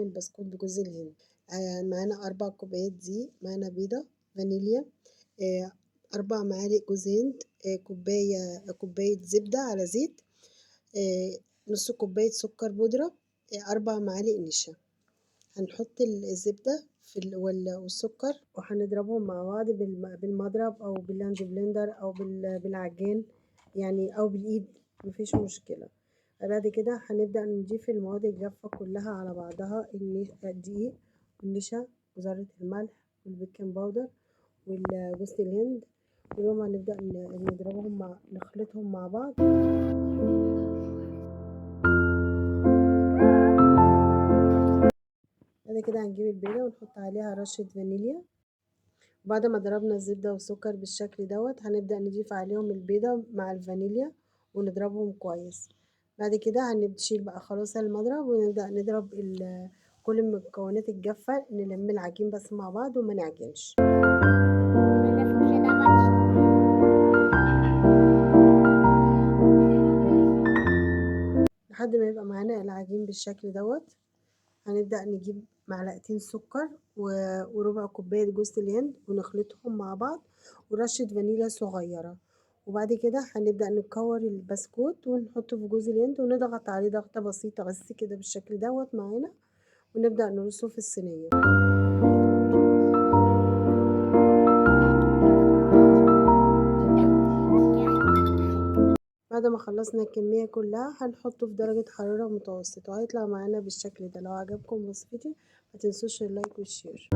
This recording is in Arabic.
هنعمل بسكوت بجوز الهند. معانا 4 كوبايات دقيق، معانا بيضة، فانيليا، 4 معالق جوز هند، كوباية زبدة على زيت، نص كوباية سكر بودرة، 4 معالق نشا. هنحط الزبدة والسكر وهنضربهم مع بعض بالمضرب أو بالهاند بلندر أو بالعجان يعني أو بالإيد، مفيش مشكلة. بعد كده هنبدأ نضيف المواد الجافة كلها على بعضها، الدقيق والنشا وذرة الملح والبيكنج باودر والجوز الهند، كلهم هنبدأ نضربهم نخلطهم مع بعض. بعد كده هنجيب البيضة ونحط عليها رشة فانيليا. بعد ما ضربنا الزبدة والسكر بالشكل دوت هنبدأ نضيف عليهم البيضة مع الفانيليا ونضربهم كويس. بعد كده هنشيل بقى خلاص المضرب ونبدأ نضرب كل المكونات الجافة، نلم العجين بس مع بعض وما نعجنش. لحد ما يبقى معانا العجين بالشكل دوت هنبدأ نجيب معلقتين سكر وربع كوباية جوز الهند ونخلطهم مع بعض ورشة فانيليا صغيرة. وبعد كده هنبدأ نكور البسكوت ونحطه في جوز الهند ونضغط عليه ضغطة بسيطة بس كده بالشكل دوت معانا، ونبدأ نرصه في الصينية. بعد ما خلصنا الكمية كلها هنحطه في درجة حرارة متوسطة وهيطلع معانا بالشكل ده. لو عجبكم وصفتي متنسوش اللايك والشير.